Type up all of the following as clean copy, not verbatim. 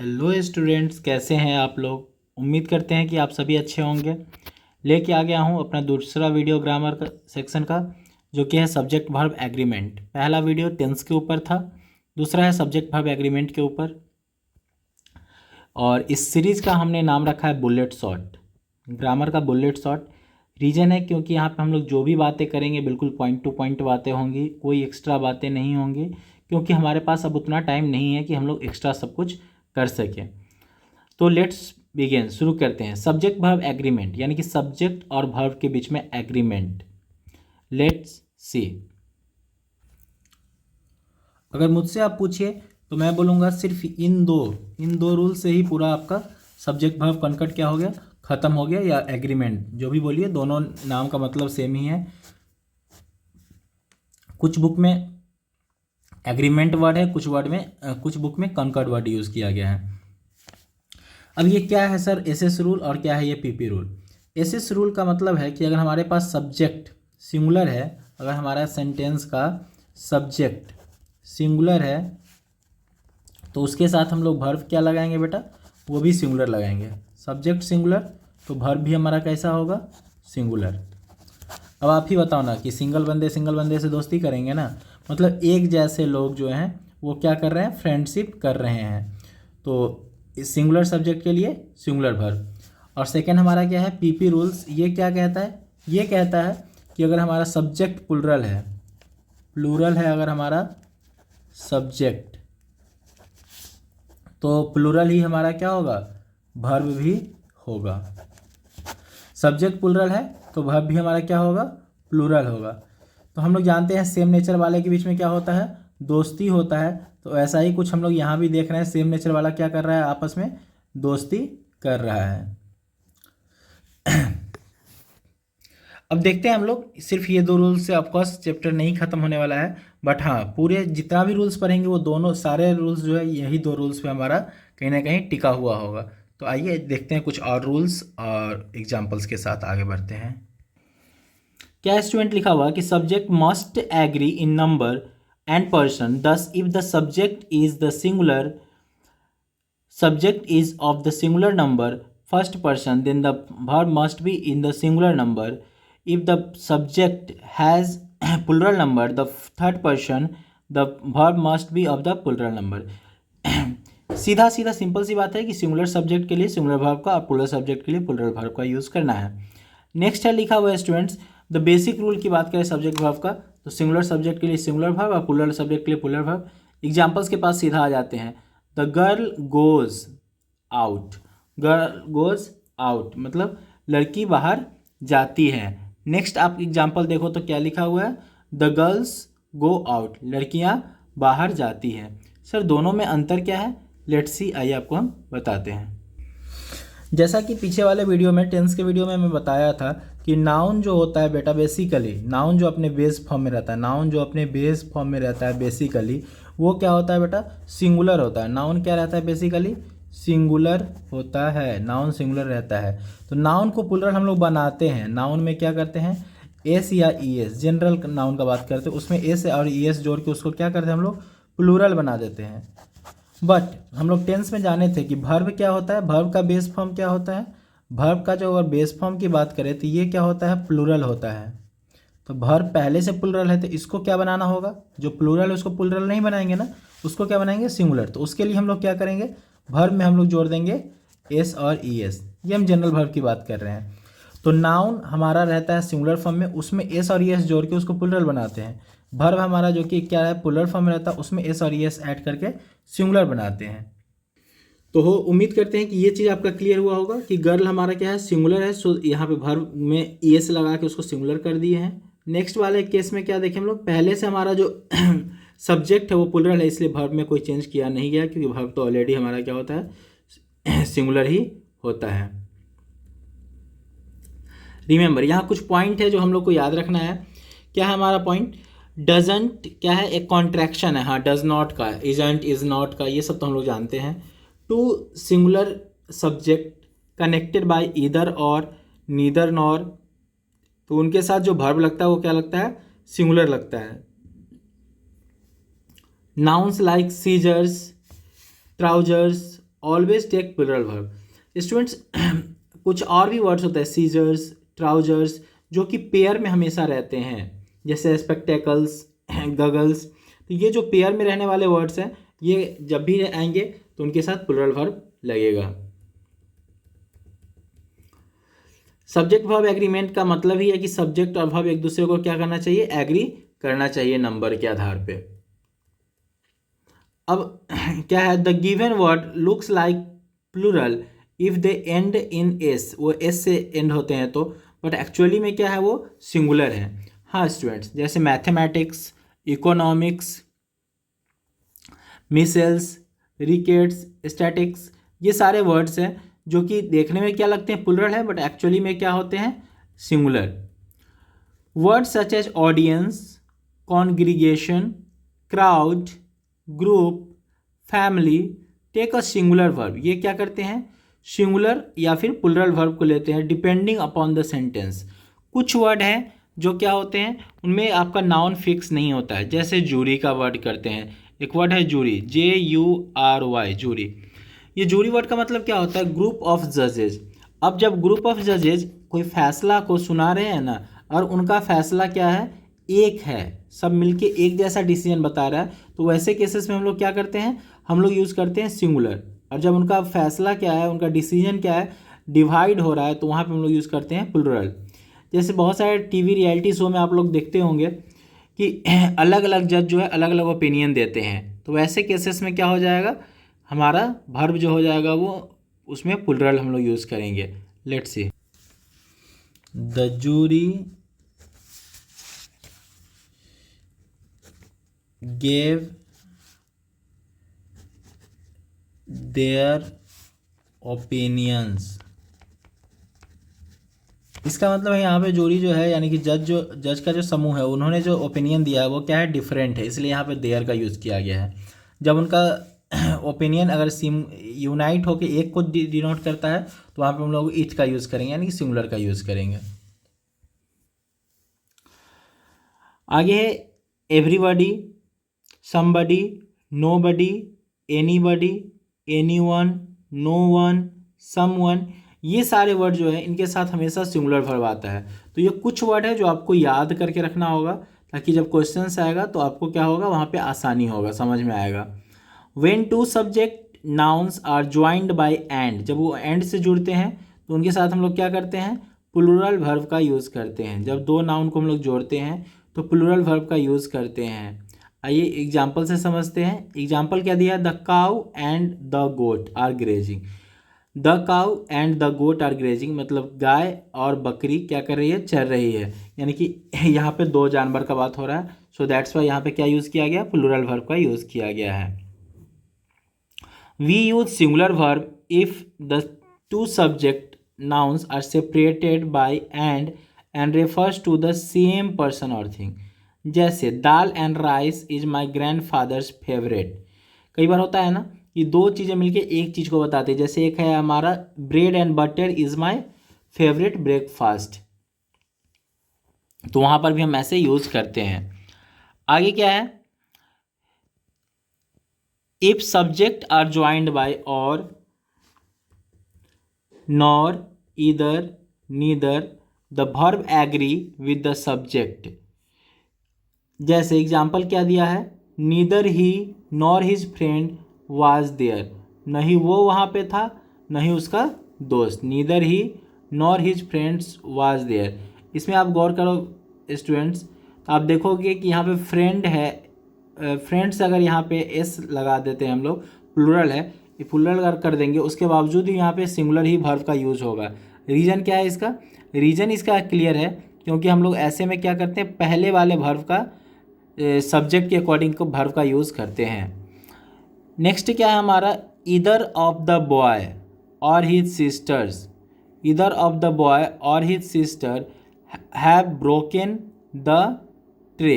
Hello students, कैसे हैं आप लोग। उम्मीद करते हैं कि आप सभी अच्छे होंगे। लेके आ गया हूं अपना दूसरा वीडियो ग्रामर का सेक्शन का, जो कि है सब्जेक्ट वर्ब एग्रीमेंट। पहला वीडियो टेंस के ऊपर था, दूसरा है सब्जेक्ट वर्ब एग्रीमेंट के ऊपर। और इस सीरीज़ का हमने नाम रखा है बुलेट शॉट, ग्रामर का बुलेट शॉट। रीज़न है क्योंकि यहाँ पे हम लोग जो भी बातें करेंगे बिल्कुल पॉइंट टू पॉइंट बातें होंगी, कोई एक्स्ट्रा बातें नहीं होंगी, क्योंकि हमारे पास अब उतना टाइम नहीं है कि हम लोग एक्स्ट्रा सब कुछ कर सकें। तो लेट्स बिगिन, शुरू करते हैं। सब्जेक्ट वर्ब एग्रीमेंट यानी कि सब्जेक्ट और वर्ब के बीच में एग्रीमेंट। Let's see. अगर मुझसे आप पूछिए तो मैं बोलूँगा सिर्फ इन दो रूल से ही पूरा आपका सब्जेक्ट वर्ब कॉन्कर्ड क्या हो गया, ख़त्म हो गया, या एग्रीमेंट जो भी बोलिए, दोनों नाम का मतलब सेम ही है। कुछ बुक में एग्रीमेंट वर्ड है, कुछ बुक में कॉन्कर्ड वर्ड यूज़ किया गया है। अब ये क्या है सर एसएस रूल, और क्या है ये पीपी रूल। एसएस रूल का मतलब है कि अगर हमारे पास सब्जेक्ट सिंगुलर है, अगर हमारा सेंटेंस का सब्जेक्ट सिंगुलर है तो उसके साथ हम लोग वर्ब क्या लगाएंगे बेटा, वो भी सिंगुलर लगाएंगे। सब्जेक्ट सिंगुलर तो वर्ब भी हमारा कैसा होगा, सिंगुलर। अब आप ही बताओ ना कि सिंगल बंदे से दोस्ती करेंगे ना, मतलब एक जैसे लोग जो हैं वो क्या कर रहे हैं, फ्रेंडशिप कर रहे हैं। तो सिंगुलर सब्जेक्ट के लिए सिंगुलर वर्ब। और सेकेंड हमारा क्या है, पीपी रूल्स। ये क्या कहता है, ये कहता है कि अगर हमारा सब्जेक्ट प्लूरल है अगर हमारा सब्जेक्ट, तो प्लूरल ही हमारा क्या होगा, वर्ब भी होगा। सब्जेक्ट प्लूरल है तो वर्ब भी हमारा क्या होगा, प्लूरल होगा। तो हम लोग जानते हैं सेम नेचर वाले के बीच में क्या होता है, दोस्ती होता है। तो ऐसा ही कुछ हम लोग यहाँ भी देख रहे हैं, सेम नेचर वाला क्या कर रहा है, आपस में दोस्ती कर रहा है। अब देखते हैं हम लोग, सिर्फ ये दो रूल्स से ऑफकोर्स चैप्टर नहीं खत्म होने वाला है, बट हाँ पूरे जितना भी रूल्स पढ़ेंगे वो दोनों सारे रूल्स जो है यही दो रूल्स पे हमारा कहीं ना कहीं टिका हुआ होगा। तो आइए देखते हैं कुछ और रूल्स और एग्जाम्पल्स के साथ आगे बढ़ते हैं। क्या स्टूडेंट लिखा हुआ कि subject must agree in number and person, thus if the subject is the singular subject is of the singular number first person, then the verb must be in the singular number. If the subject has plural number, the third person, the verb must be of the plural number. सीधा सीधा simple सी बात है कि singular subject के लिए singular verb का और plural subject के लिए प्लूरल वर्ब का यूज़ करना है। नेक्स्ट है लिखा हुआ है स्टूडेंट्स, द बेसिक रूल की बात करें सब्जेक्ट वर्ब का, तो सिंगुलर सब्जेक्ट के लिए सिंगुलर वर्ब और प्लूरल सब्जेक्ट के लिए प्लूरल वर्ब। एग्जाम्पल्स के पास सीधा आ जाते हैं। The girl goes out, girl goes out मतलब लड़की बाहर जाती है। नेक्स्ट आप एग्जाम्पल देखो तो क्या लिखा हुआ है, द गर्ल्स गो आउट, लड़कियां बाहर जाती हैं। सर दोनों में अंतर क्या है, लेट्स सी, आइए आपको हम बताते हैं। जैसा कि पीछे वाले वीडियो में, टेंस के वीडियो में मैं बताया था कि नाउन जो होता है बेटा, बेसिकली नाउन जो अपने बेस फॉर्म में रहता है, नाउन जो अपने बेस फॉर्म में रहता है बेसिकली, वो क्या होता है बेटा, सिंगुलर होता है। नाउन क्या रहता है बेसिकली, सिंगुलर होता है, नाउन सिंगुलर रहता है। तो नाउन को प्लूरल हम लोग बनाते हैं, नाउन में क्या करते हैं, एस या ई एस, जनरल नाउन का बात करते हैं, उसमें एस और ई एस जोड़ के उसको क्या करते हैं हम लोग, प्लूरल बना देते हैं। बट हम लोग टेंस में जाने थे कि वर्ब क्या होता है, वर्ब का बेस फॉर्म क्या होता है, वर्ब का जो अगर बेस फॉर्म की बात करें तो ये क्या होता है, प्लूरल होता है। तो वर्ब पहले से प्लूरल है तो इसको क्या बनाना होगा, जो प्लूरल है उसको प्लूरल नहीं बनाएंगे ना, उसको क्या बनाएंगे, सिंगुलर। तो उसके लिए हम लोग क्या करेंगे, वर्ब में हम लोग जोड़ देंगे एस और ई एस। ये हम जनरल वर्ब की बात कर रहे हैं। तो नाउन हमारा रहता है सिंगुलर फॉर्म में, उसमें एस और ई एस जोड़ के उसको प्लूरल बनाते हैं। वर्ब हमारा जो कि क्या है, प्लूरल फॉर्म में रहता है, उसमें एस और ई एस ऐड करके सिंगुलर बनाते हैं। तो हो उम्मीद करते हैं कि ये चीज़ आपका क्लियर हुआ होगा कि गर्ल हमारा क्या है, सिंगुलर है, सो यहाँ पे वर्ब में ई एस लगा के उसको सिंगुलर कर दिए हैं। नेक्स्ट वाले केस में क्या देखें हम लोग, पहले से हमारा जो सब्जेक्ट है वो प्लूरल है, इसलिए वर्ब में कोई चेंज किया नहीं गया, क्योंकि वर्ब तो ऑलरेडी हमारा क्या होता है, सिंगुलर ही होता है। रिमेंबर यहाँ कुछ पॉइंट है जो हम लोग को याद रखना है। क्या है हमारा पॉइंट, डजंट क्या है, एक कॉन्ट्रैक्शन है, हाँ, डज नॉट का, इजंट, इज नॉट का, ये सब तो हम लोग जानते हैं। Two singular subject connected by either or neither nor, तो उनके साथ जो वर्ब लगता है वो क्या लगता है, सिंगुलर लगता है। Nouns like scissors, trousers always take plural verb. Students कुछ और भी वर्ड्स होते हैं, सीजर्स, ट्राउजर्स, जो कि पेयर में हमेशा रहते हैं, जैसे स्पेक्टेकल्स, गगल्स। तो ये जो पेयर में रहने वाले वर्ड्स हैं, ये जब भी आएंगे तो उनके साथ प्लूरल वर्ब लगेगा। सब्जेक्ट वर्ब एग्रीमेंट का मतलब ही है कि सब्जेक्ट और वर्ब एक दूसरे को क्या करना चाहिए, एग्री करना चाहिए नंबर के आधार पे। अब क्या है, the given word looks like plural if they end in S, वो एस से एंड होते हैं तो, बट एक्चुअली में क्या है, वो सिंगुलर है। हाँ स्टूडेंट्स, जैसे mathematics, economics, micelles, rickets, statics, ये सारे वर्ड्स हैं जो कि देखने में क्या लगते हैं प्लूरल है, बट एक्चुअली में क्या होते हैं, singular. Words such as audience, congregation, crowd, group, family take a singular verb, ये क्या करते हैं, सिंगुलर या फिर प्लूरल वर्ब को लेते हैं डिपेंडिंग अपॉन द सेंटेंस। कुछ वर्ड हैं जो क्या होते हैं, उनमें आपका नाउन फिक्स नहीं होता है, जैसे जूरी का वर्ड करते हैं। एक वर्ड है जूरी, JURY, जूरी। ये जूरी वर्ड का मतलब क्या होता है, ग्रुप ऑफ जजेज। अब जब ग्रुप ऑफ जजेज कोई फैसला को सुना रहे हैं ना, और उनका फैसला क्या है, एक है, सब मिलके एक जैसा डिसीजन बता रहा है, तो वैसे केसेस में हम लोग क्या करते हैं, हम लोग यूज़ करते हैं सिंगुलर। और जब उनका फैसला क्या है, उनका डिसीजन क्या है, डिवाइड हो रहा है, तो वहाँ पे हम लोग यूज़ करते हैं प्लूरल। जैसे बहुत सारे टीवी रियलिटी शो में आप लोग देखते होंगे कि अलग अलग जज जो है अलग अलग ओपिनियन देते हैं, तो वैसे केसेस में क्या हो जाएगा, हमारा वर्ब जो हो जाएगा वो उसमें प्लूरल हम लोग यूज़ करेंगे। Let's see, the jury gave their opinions। इसका मतलब है यहाँ पे जूरी जो है, यानी कि जज का जो समूह है, उन्होंने जो ओपिनियन दिया है वो क्या है, डिफरेंट है, इसलिए यहाँ पे देयर का यूज़ किया गया है। जब उनका ओपिनियन अगर यूनाइट होकर एक को डिनोट करता है, तो वहाँ पे हम लोग इट का यूज़ करेंगे, यानी कि सिंगुलर का यूज़ करेंगे। आगे है everybody, somebody, nobody, anybody, anyone, no one, someone, ये सारे वर्ड जो है इनके साथ हमेशा सिंगुलर वर्ब आता है। तो ये कुछ वर्ड है जो आपको याद करके रखना होगा, ताकि जब क्वेश्चंस आएगा तो आपको क्या होगा, वहाँ पे आसानी होगा, समझ में आएगा। when two subject nouns are joined by and, जब वो and से जुड़ते हैं तो उनके साथ हम लोग क्या करते हैं, प्लूरल वर्ब का यूज़ करते हैं। जब दो नाउन को हम लोग जोड़ते हैं तो प्लूरल वर्ब का यूज़ करते हैं। आइए एग्जाम्पल से समझते हैं। एग्जाम्पल क्या दिया, the cow and the goat are grazing. The cow and the goat are grazing मतलब गाय और बकरी क्या कर रही है, चर रही है, यानी कि यहाँ पे दो जानवर का बात हो रहा है। सो दैट्स वाई यहाँ पे क्या यूज़ किया गया, प्लूरल वर्ब का यूज़ किया गया है। We use singular verb if the two subject nouns are separated by and refers to the same person or thing। जैसे dal and rice is my grandfather's favourite. कई बार होता है ना कि दो चीज़ें मिलके एक चीज़ को बताते हैं, जैसे एक है हमारा bread and butter is my favourite breakfast, तो वहाँ पर भी हम ऐसे यूज करते हैं। आगे क्या है, if subject are joined by or, nor, either, neither, the verb agree with the subject. जैसे एग्जाम्पल क्या दिया है, neither he nor his friend was there, नहीं वो वहाँ पे था नहीं उसका दोस्त। Neither he nor his friends was there. इसमें आप गौर करो स्टूडेंट्स, तो आप देखोगे कि यहाँ पे फ्रेंड है, फ्रेंड्स अगर यहाँ पे एस लगा देते हैं हम लोग, प्लूरल है, ये प्लूरल अगर कर देंगे उसके बावजूद भी यहाँ पे सिंगुलर ही वर्ब का यूज़ होगा। रीज़न क्या है इसका, रीज़न इसका क्लियर है, क्योंकि हम लोग ऐसे में क्या करते हैं, पहले वाले वर्ब का सब्जेक्ट के अकॉर्डिंग को वर्ब का यूज़ करते हैं। नेक्स्ट क्या है हमारा, either of the boy or his sisters, either of the boy or his sister have broken the tray.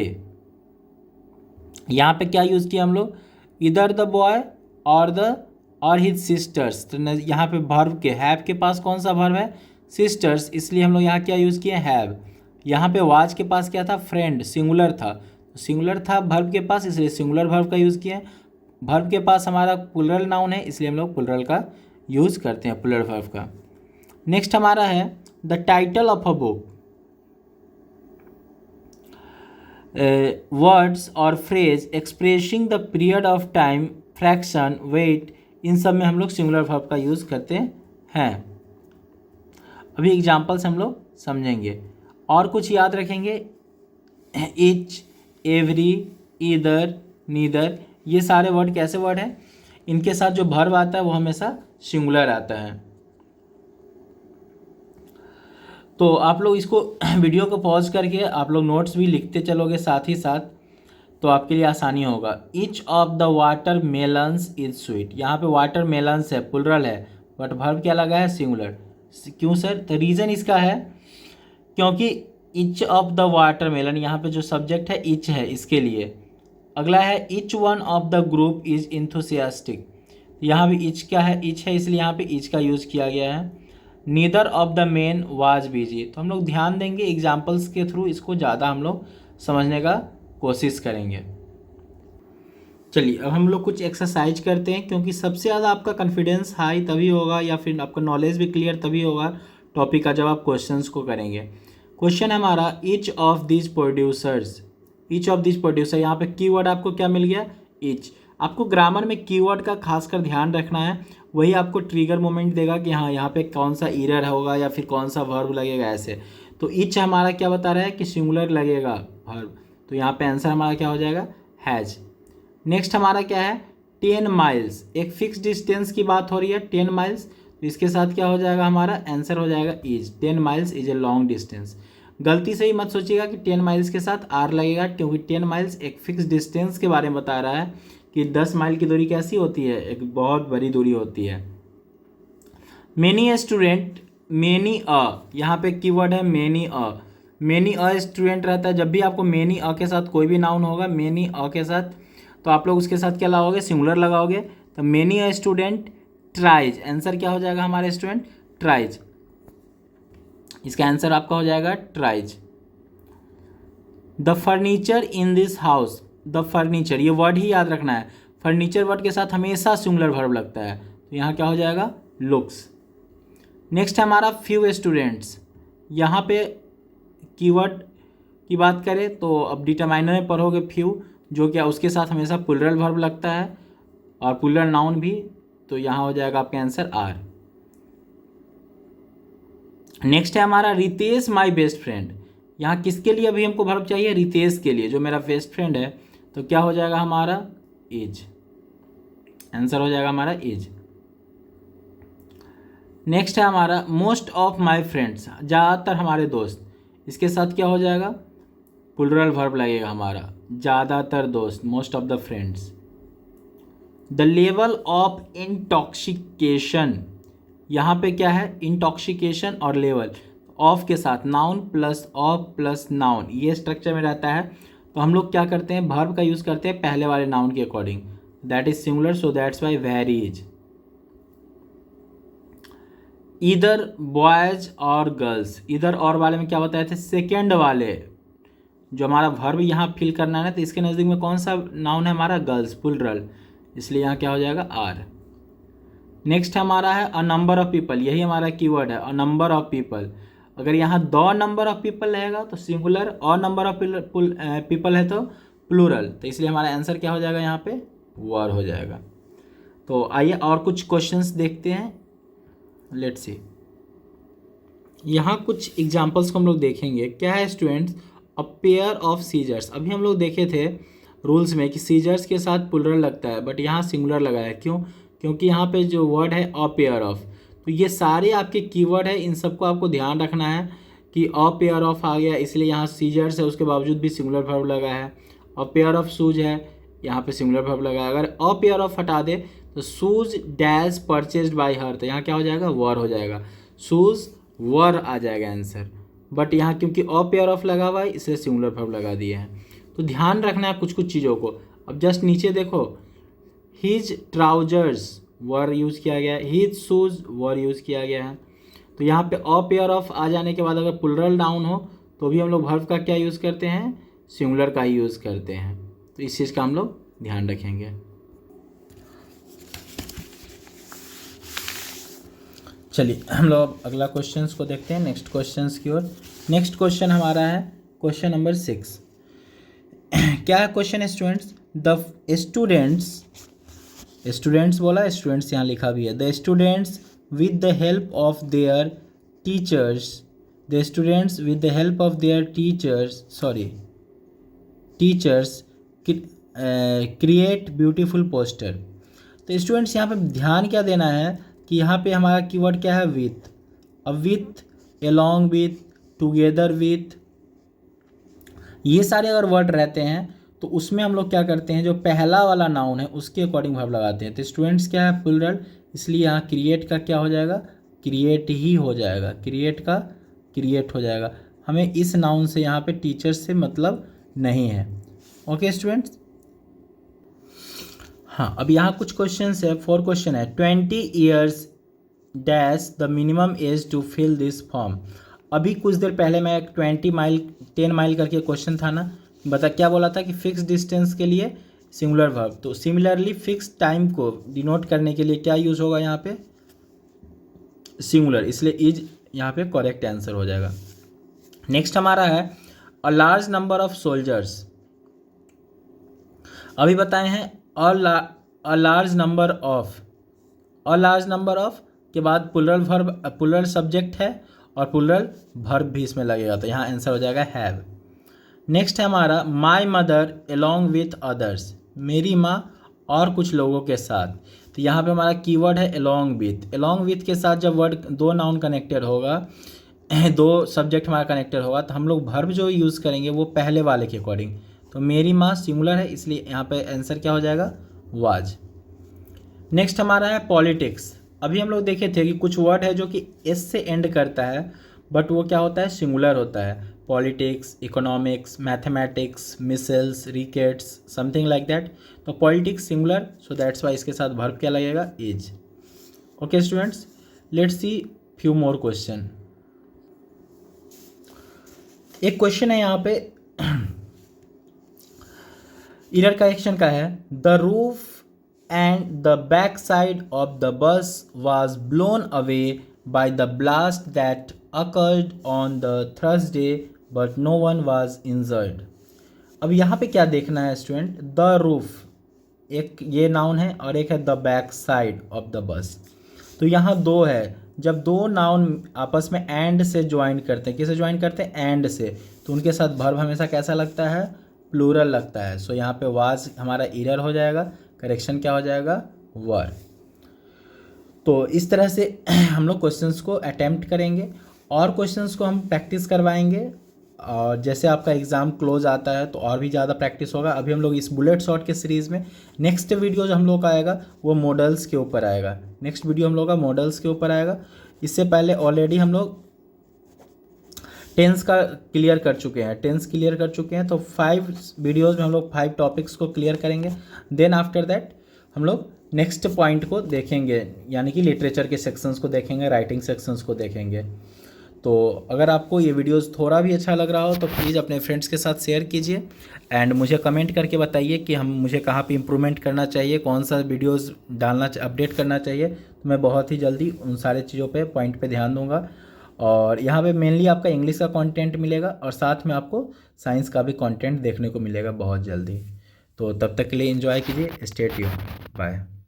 यहाँ पे क्या यूज़ किया हम लोग, either the boy or his sisters, तो यहाँ पे वर्ब के हैव के पास कौन सा वर्ब है, सिस्टर्स, इसलिए हम लोग यहाँ क्या यूज़ किए, हैव। यहाँ पे वाज के पास क्या था, फ्रेंड, सिंगुलर था, सिंगुलर था वर्ब के पास, इसलिए सिंगुलर वर्ब का यूज़ किए। वर्ब के पास हमारा प्लूरल नाउन है, इसलिए हम लोग प्लूरल का यूज़ करते हैं, प्लूरल वर्ब का। नेक्स्ट हमारा है the title of a book, words or phrase expressing the period of time, fraction, weight, इन सब में हम लोग सिंगुलर वर्ब का यूज़ करते हैं। अभी एग्जाम्पल्स हम लोग समझेंगे और कुछ याद रखेंगे। ईच, एवरी, ईदर, नीदर, ये सारे वर्ड कैसे वर्ड हैं, इनके साथ जो वर्ब आता है वो हमेशा सिंगुलर आता है। तो आप लोग इसको वीडियो को पॉज करके आप लोग नोट्स भी लिखते चलोगे साथ ही साथ, तो आपके लिए आसानी होगा। Each of the water melons is sweet, यहाँ पे वाटर मेलन्स है, प्लूरल है, बट वर्ब क्या लगा है, सिंगुलर। क्यों सर? तो रीज़न इसका है क्योंकि each of the watermelon, यहाँ पे जो सब्जेक्ट है ईच है, इसके लिए। अगला है each one of the group is enthusiastic, यहाँ भी ईच क्या है, ईच है, इसलिए यहाँ पे ईच का यूज़ किया गया है। Neither of the main was busy, तो हम लोग ध्यान देंगे एग्जाम्पल्स के थ्रू, इसको ज़्यादा हम लोग समझने का कोशिश करेंगे। चलिए अब हम लोग कुछ एक्सरसाइज करते हैं, क्योंकि सबसे ज़्यादा आपका कॉन्फिडेंस हाई तभी होगा या फिर आपका नॉलेज भी क्लियर तभी होगा टॉपिक का, जब आप क्वेश्चंस को करेंगे। क्वेश्चन है हमारा each of this producers, each of this producer, यहाँ पे कीवर्ड आपको क्या मिल गया, ईच। आपको ग्रामर में कीवर्ड का खासकर ध्यान रखना है, वही आपको ट्रिगर मोमेंट देगा कि हाँ यहाँ पे कौन सा ईरर होगा या फिर कौन सा वर्ब लगेगा ऐसे। तो ईच हमारा क्या बता रहा है कि सिंगुलर लगेगा वर्ब, तो यहाँ पे आंसर हमारा क्या हो जाएगा, हैज। नेक्स्ट हमारा क्या है 10 माइल्स, एक फिक्स डिस्टेंस की बात हो रही है 10 माइल्स, तो इसके साथ क्या हो जाएगा हमारा आंसर हो जाएगा is. 10 miles is a long distance. गलती से ही मत सोचिएगा कि 10 माइल्स के साथ आर लगेगा, क्योंकि 10 माइल्स एक फिक्स डिस्टेंस के बारे में बता रहा है कि 10 माइल की दूरी कैसी होती है, एक बहुत बड़ी दूरी होती है। मेनी स्टूडेंट, मेनी अ, यहाँ पे कीवर्ड है many a, many a student रहता है। जब भी आपको मेनी अ के साथ कोई भी नाउन होगा मेनी अ के साथ, तो आप लोग उसके साथ क्या लगाओगे, सिंगुलर लगाओगे। तो many a student tries, answer क्या हो जाएगा हमारे स्टूडेंट, ट्राइज। इसका आंसर आपका हो जाएगा tries. The furniture in this house, the furniture, ये वर्ड ही याद रखना है, फर्नीचर वर्ड के साथ हमेशा सिंगुलर वर्ब लगता है, तो यहाँ क्या हो जाएगा, लुक्स। नेक्स्ट है हमारा फ्यू स्टूडेंट्स, यहाँ पे कीवर्ड की बात करें तो अब डिटरमाइनर में पढ़ोगे फ्यू, जो क्या उसके साथ हमेशा प्लूरल वर्ब लगता है और प्लूरल नाउन भी, तो यहाँ हो जाएगा आपका आंसर आर। नेक्स्ट है हमारा रितेश माय बेस्ट फ्रेंड, यहाँ किसके लिए अभी हमको वर्ब चाहिए, रितेश के लिए, जो मेरा बेस्ट फ्रेंड है, तो क्या हो जाएगा हमारा इज, आंसर हो जाएगा हमारा इज। नेक्स्ट है हमारा मोस्ट ऑफ माय फ्रेंड्स, ज़्यादातर हमारे दोस्त, इसके साथ क्या हो जाएगा, प्लूरल वर्ब लगेगा हमारा, ज़्यादातर दोस्त, most of the friends. The level of intoxication, यहाँ पे क्या है, इंटॉक्सिकेशन और लेवल, ऑफ के साथ noun plus of plus noun, ये स्ट्रक्चर में रहता है। तो हम लोग क्या करते हैं, वर्ब का यूज़ करते हैं पहले वाले नाउन के according, that is singular, so that's Y varies. इधर बॉयज और गर्ल्स, इधर और वाले में क्या बताए थे, सेकेंड वाले जो हमारा वर्ब यहाँ फिल करना है ना, तो इसके नज़दीक में कौन सा नाउन है हमारा, गर्ल्स, प्लूरल, इसलिए यहाँ क्या हो जाएगा आर। नेक्स्ट हमारा है अ नंबर ऑफ पीपल, यही हमारा कीवर्ड है, अ नंबर ऑफ पीपल। अगर यहाँ द नंबर ऑफ पीपल रहेगा तो सिंगुलर, और नंबर ऑफ पीपल है तो प्लूरल, तो इसलिए हमारा आंसर क्या हो जाएगा यहाँ पे, वर हो जाएगा। तो आइए और कुछ क्वेश्चंस देखते हैं, लेट्स सी। यहाँ कुछ एग्जांपल्स को हम लोग देखेंगे। क्या है students, a pair of scissors, अभी हम लोग देखे थे रूल्स में कि सीजर्स के साथ प्लूरल लगता है, बट यहाँ सिंगुलर लगा है, क्यों, क्योंकि यहाँ पे जो वर्ड है अ पेयर ऑफ, तो ये सारे आपके कीवर्ड है, इन सबको आपको ध्यान रखना है कि अ पेयर ऑफ आ गया, इसलिए यहाँ सीजर्स है, उसके बावजूद भी सिंगुलर वर्ब लगा है। अ पेयर ऑफ शूज है, यहाँ पे सिंगुलर वर्ब लगा है। अगर अ पेयर ऑफ हटा दे तो शूज डैश परचेज्ड बाय हर, तो यहाँ क्या हो जाएगा, वर हो जाएगा, शूज वर आ जाएगा आंसर। बट यहाँ क्योंकि अ पेयर ऑफ लगा हुआ है इसलिए सिंगुलर वर्ब लगा दिए हैं, तो ध्यान रखना है कुछ कुछ चीज़ों को। अब जस्ट नीचे देखो, हिज ट्राउजर्स वर यूज़ किया गया है, हिज शूज़ वर यूज़ किया गया है। तो यहाँ पे अ पेयर ऑफ आ जाने के बाद अगर प्लूरल नाउन हो तो भी हम लोग वर्ब का क्या यूज़ करते हैं, सिंगुलर का ही यूज़ करते हैं, तो इस चीज़ का हम लोग ध्यान रखेंगे। चलिए हम लोग अब अगला क्वेश्चंस को देखते हैं, नेक्स्ट क्वेश्चंस की ओर। नेक्स्ट क्वेश्चन हमारा है क्वेश्चन नंबर 6। क्या है क्वेश्चन स्टूडेंट्स? द स्टूडेंट्स बोला, स्टूडेंट्स यहाँ लिखा भी है। The students with the help of their teachers, the students with the help of their teachers create beautiful poster. तो स्टूडेंट्स यहाँ पे ध्यान क्या देना है कि यहाँ पे हमारा कीवर्ड क्या है? विथ। अब with, along with, together with, ये सारे अगर वर्ड रहते हैं तो उसमें हम लोग क्या करते हैं, जो पहला वाला नाउन है उसके अकॉर्डिंग वर्ब लगाते हैं। तो स्टूडेंट्स क्या है? प्लूरल, इसलिए यहाँ क्रिएट का क्या हो जाएगा? क्रिएट ही हो जाएगा। क्रिएट का क्रिएट हो जाएगा। हमें इस नाउन से यहाँ पे टीचर्स से मतलब नहीं है। Okay students. हाँ, अब यहाँ कुछ क्वेश्चंस है, 4 क्वेश्चन है। 20 years dash the minimum age to fill this form. अभी कुछ देर पहले मैं 10 माइल करके क्वेश्चन था ना, बता क्या बोला था कि फिक्स डिस्टेंस के लिए सिंगुलर वर्ब। तो सिमिलरली फिक्स टाइम को डिनोट करने के लिए क्या यूज़ होगा यहाँ पे? सिंगुलर, इसलिए इज यहाँ पे करेक्ट आंसर हो जाएगा। नेक्स्ट हमारा है a large number of soldiers. अभी बताए हैं a large number of, a large number of के बाद प्लूरल वर्ब, प्लूरल सब्जेक्ट है और प्लूरल वर्ब भी इसमें लगेगा, तो यहाँ आंसर हो जाएगा हैव। नेक्स्ट है हमारा my mother along with others, मेरी माँ और कुछ लोगों के साथ। तो यहाँ पे हमारा कीवर्ड है एलोंग विथ। एलोंग विथ के साथ जब वर्ड दो नाउन कनेक्टेड होगा, दो सब्जेक्ट हमारा कनेक्टेड होगा, तो हम लोग वर्ब जो यूज़ करेंगे वो पहले वाले के अकॉर्डिंग। तो मेरी माँ सिंगुलर है, इसलिए यहाँ पे आंसर क्या हो जाएगा? वाज। नेक्स्ट हमारा है पॉलिटिक्स। अभी हम लोग देखे थे कि कुछ वर्ड है जो कि एस से एंड करता है, बट वो क्या होता है? सिंगुलर होता है। Politics, economics, mathematics, measles, rickets, something like that. तो politics singular, so that's why इसके साथ वर्ब क्या लगेगा? Is. Okay students, let's see few more question. एक क्वेश्चन है यहाँ पे इरर करेक्शन का है। The roof and the backside of the bus was blown away by the blast that occurred on the Thursday, but no one was injured. अब यहाँ पे क्या देखना है स्टूडेंट? द रूफ एक ये नाउन है और एक है the back side of the bus. तो यहाँ दो है, जब दो नाउन आपस में एंड से ज्वाइन करते हैं, किसे ज्वाइन करते हैं? एंड से, तो उनके साथ वर्ब हमेशा कैसा लगता है? प्लूरल लगता है। सो यहाँ पे वाज हमारा इरर हो जाएगा, करेक्शन क्या हो जाएगा? वर। तो इस तरह से हम लोग क्वेश्चंस को अटेम्प्ट करेंगे और क्वेश्चंस को हम प्रैक्टिस करवाएंगे, और जैसे आपका एग्ज़ाम क्लोज आता है तो और भी ज़्यादा प्रैक्टिस होगा। अभी हम लोग इस बुलेट शॉर्ट के सीरीज़ में नेक्स्ट वीडियो जो हम लोग का आएगा वो मॉडल्स के ऊपर आएगा। नेक्स्ट वीडियो हम लोग का मॉडल्स के ऊपर आएगा। इससे पहले ऑलरेडी हम लोग टेंस का क्लियर कर चुके हैं, टेंस क्लियर कर चुके हैं। तो 5 वीडियोज़ में हम लोग 5 टॉपिक्स को क्लियर करेंगे। देन आफ्टर दैट हम लोग नेक्स्ट पॉइंट को देखेंगे, यानी कि लिटरेचर के सेक्शंस को देखेंगे, राइटिंग सेक्शंस को देखेंगे। तो अगर आपको ये वीडियोस थोड़ा भी अच्छा लग रहा हो तो प्लीज़ अपने फ्रेंड्स के साथ शेयर कीजिए एंड मुझे कमेंट करके बताइए कि मुझे कहाँ पे इम्प्रूवमेंट करना चाहिए, कौन सा वीडियोस डालना, अपडेट करना चाहिए। तो मैं बहुत ही जल्दी उन सारे चीज़ों पे पॉइंट पे ध्यान दूंगा। और यहाँ पे मेनली आपका इंग्लिश का कंटेंट मिलेगा और साथ में आपको साइंस का भी कंटेंट देखने को मिलेगा बहुत जल्दी। तो तब तक के लिए एंजॉय कीजिए। Stay tuned, bye.